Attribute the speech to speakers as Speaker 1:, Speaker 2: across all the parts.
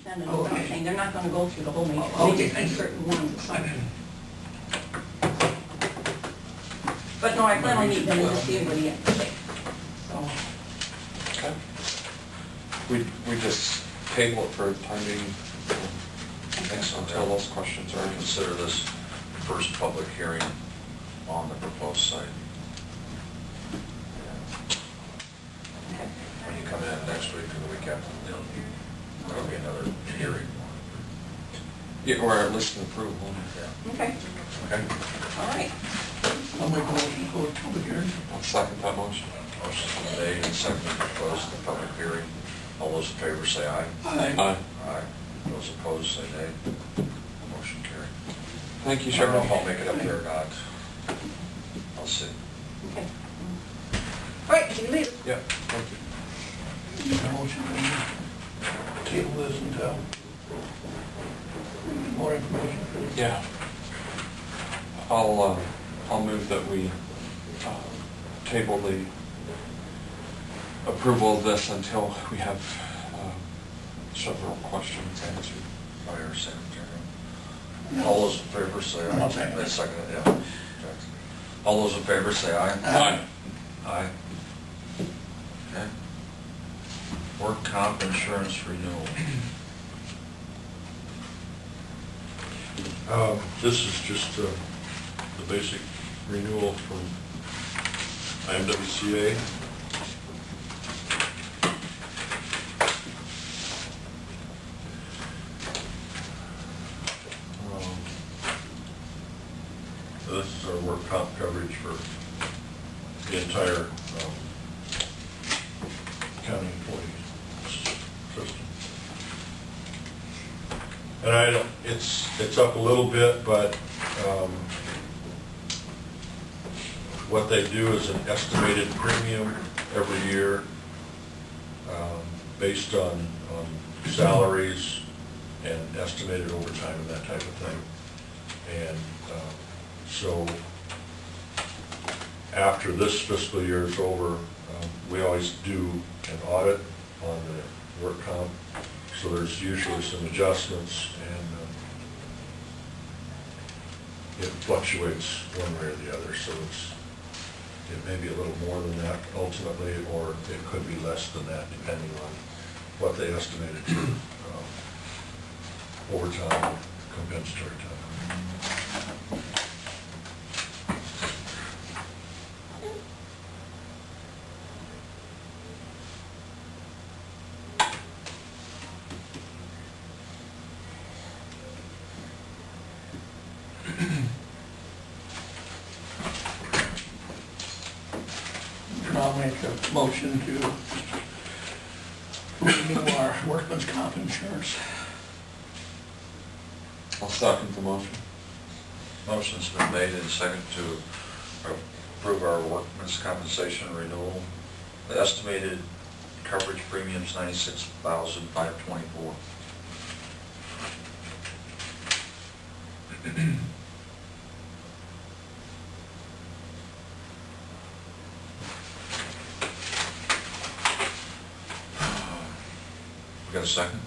Speaker 1: send it,
Speaker 2: Oh,
Speaker 1: I'm
Speaker 2: okay.
Speaker 1: saying they're not gonna go through the whole matrix,
Speaker 2: Oh, okay,
Speaker 1: they just
Speaker 2: thank
Speaker 1: do
Speaker 2: you.
Speaker 1: certain ones or something. But no, I plan on meeting them and just seeing what he has to say. So,
Speaker 3: Okay. We just table it for the time being, until those questions
Speaker 4: Or
Speaker 3: are
Speaker 4: consider this first public hearing on the proposed site.
Speaker 1: okay.
Speaker 4: When you come in next week or the week after, there'll be another hearing.
Speaker 3: Yeah, or at least an approval.
Speaker 4: Yeah.
Speaker 1: Okay,
Speaker 4: Okay.
Speaker 1: all right.
Speaker 2: I'll make a motion to close public hearing.
Speaker 3: I'll second that motion.
Speaker 4: Motion's been made and seconded to close the public hearing. All those in favor say aye.
Speaker 2: Aye.
Speaker 3: Aye.
Speaker 4: Aye. Those opposed say nay. Motion carried.
Speaker 3: Thank you,
Speaker 4: I don't know if
Speaker 3: Sheriff.
Speaker 4: I'll make it up there or not. I'll see.
Speaker 1: Okay. All right, can you leave?
Speaker 3: Yeah, thank you.
Speaker 2: Make a motion to table this until we get more information.
Speaker 3: Yeah. I'll move that we table the approval of this until we have several questions answered.
Speaker 4: By our secretary. All those in favor say aye.
Speaker 2: I'll second it.
Speaker 4: Second it, yeah. All those in favor say aye.
Speaker 2: Aye.
Speaker 4: Aye. Okay. Work comp insurance renewal.
Speaker 5: This is just the basic renewal from IMWCA. This is our work comp coverage for the entire county employee system. And I don't, it's up a little bit, but what they do is an estimated premium every year based on salaries and estimated overtime and that type of thing. And so after this fiscal year is over, we always do an audit on the work comp. So there's usually some adjustments, and it fluctuates one way or the other. So it may be a little more than that ultimately, or it could be less than that depending on what they estimated for overtime, compensatory time.
Speaker 2: I'll make a motion to renew our workman's comp insurance.
Speaker 3: I'll second the motion.
Speaker 4: Motion's been made and seconded to approve our workman's compensation renewal. The estimated coverage premium's $96,524. We got a second?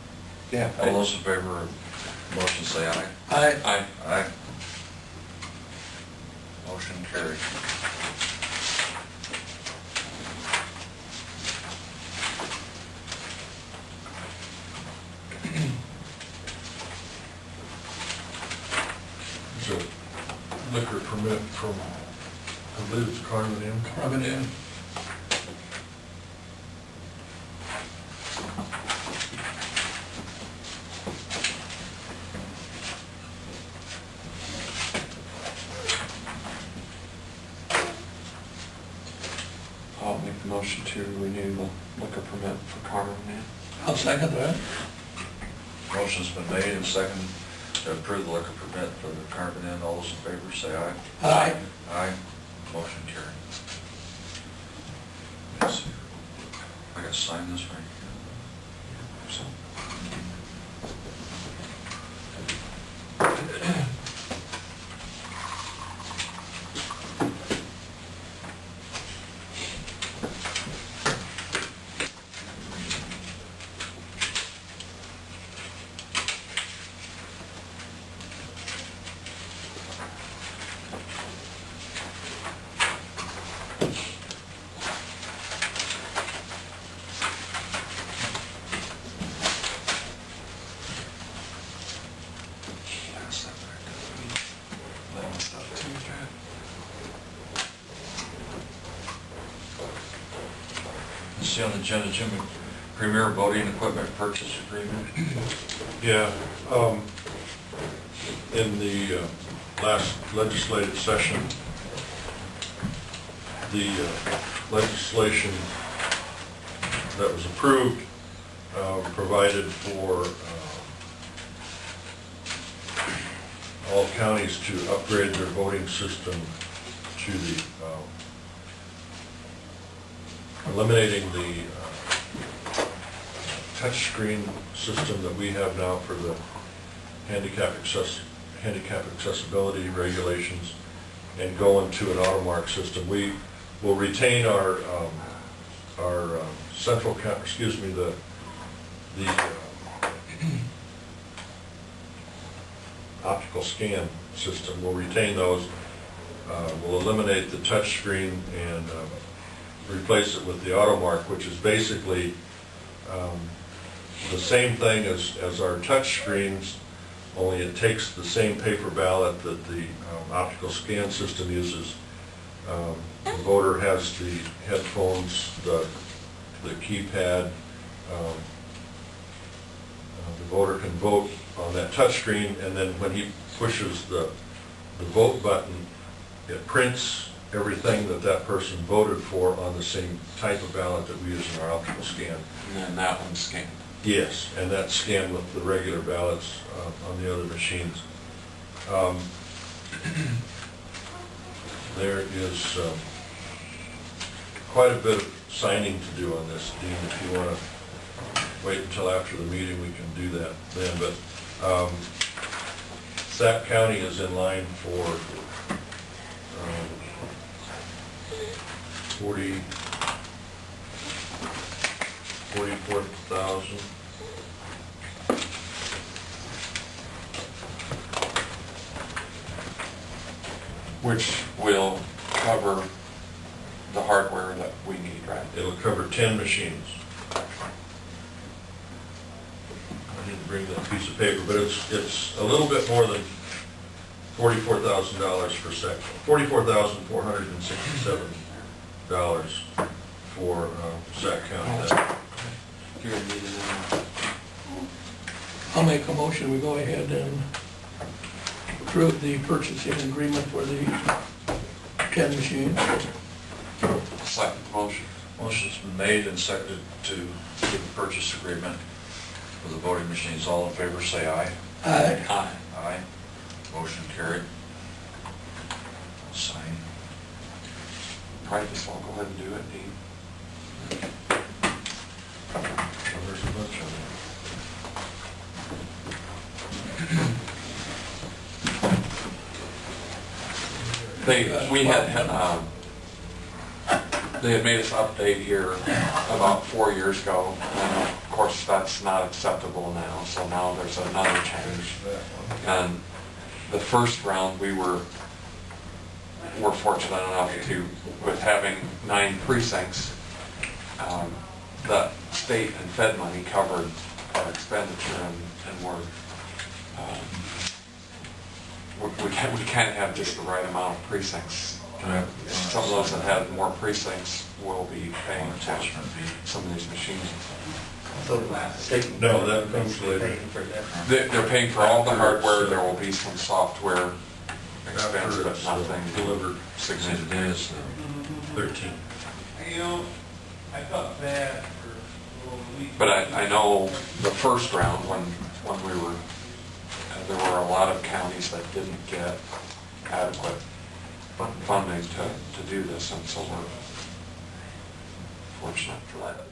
Speaker 3: Yeah.
Speaker 4: All those in favor of the motion say aye.
Speaker 2: Aye.
Speaker 3: Aye.
Speaker 4: Aye. Motion carried.
Speaker 5: It's a liquor permit from, I believe it's Carmen M.
Speaker 2: Rub it in.
Speaker 3: I'll make the motion to renew the liquor permit for Carmen Man.
Speaker 2: I'll second that.
Speaker 4: Motion's been made and seconded to approve the liquor permit for the Carbon Inn. All those in favor say aye.
Speaker 2: Aye.
Speaker 4: Aye. Motion carried. Let's see. I gotta sign this right here. So. see on the agenda, Jim, Premier Voting Equipment Purchase Agreement.
Speaker 5: Yeah, in the last legislative session, the legislation that was approved provided for all counties to upgrade their voting system to the, eliminating the touchscreen system that we have now for the handicap accessibility regulations and go into an AutoMark system. We will retain our central, the optical scan system. We'll retain those. We'll eliminate the touchscreen and replace it with the AutoMark, which is basically the same thing as our touch screens, only it takes the same paper ballot that the optical scan system uses. The voter has the headphones, the keypad. The voter can vote on that touch screen, and then when he pushes the vote button, it prints everything that person voted for on the same type of ballot that we use in our optical scan.
Speaker 3: And then that one's scanned.
Speaker 5: Yes, and that's scanned with the regular ballots on the other machines. There is quite a bit of signing to do on this, Dean. If you want to wait until after the meeting, we can do that then. But Sac County is in line for 44,000.
Speaker 3: Which will cover the hardware that we need, right?
Speaker 5: It'll cover 10 machines. I didn't bring that piece of paper, but it's a little bit more than $44,000 for section. $44,467 for Sac County.
Speaker 3: You're gonna need it in.
Speaker 2: I'll make a motion, we go ahead and approve the purchasing agreement for the 10 machines.
Speaker 3: Second motion.
Speaker 4: Motion's been made and seconded to give a purchase agreement for the voting machines. All in favor, say aye.
Speaker 2: Aye.
Speaker 3: Aye.
Speaker 4: Aye. Motion carried. I'll sign.
Speaker 3: Probably just want to go ahead and do it, Dean.
Speaker 5: There's a bunch of them.
Speaker 3: They had made us update here about 4 years ago, and of course that's not acceptable now, so now there's another change. And the first round, we were fortunate enough to, with having 9 precincts, the state and Fed money covered our expenditure, and we can't have just the right amount of precincts. Some of those that have more precincts will be paying for some of these machines.
Speaker 5: No, that comes later.
Speaker 3: They're paying for all the hardware. There will be some software expense,
Speaker 5: After
Speaker 3: but
Speaker 5: it's
Speaker 3: nothing
Speaker 5: delivered.
Speaker 3: significant.
Speaker 4: Today is
Speaker 5: 13.
Speaker 6: I felt bad for a little week.
Speaker 3: But I know the first round, when we were, there were a lot of counties that didn't get adequate funding to do this, and so we're fortunate for that.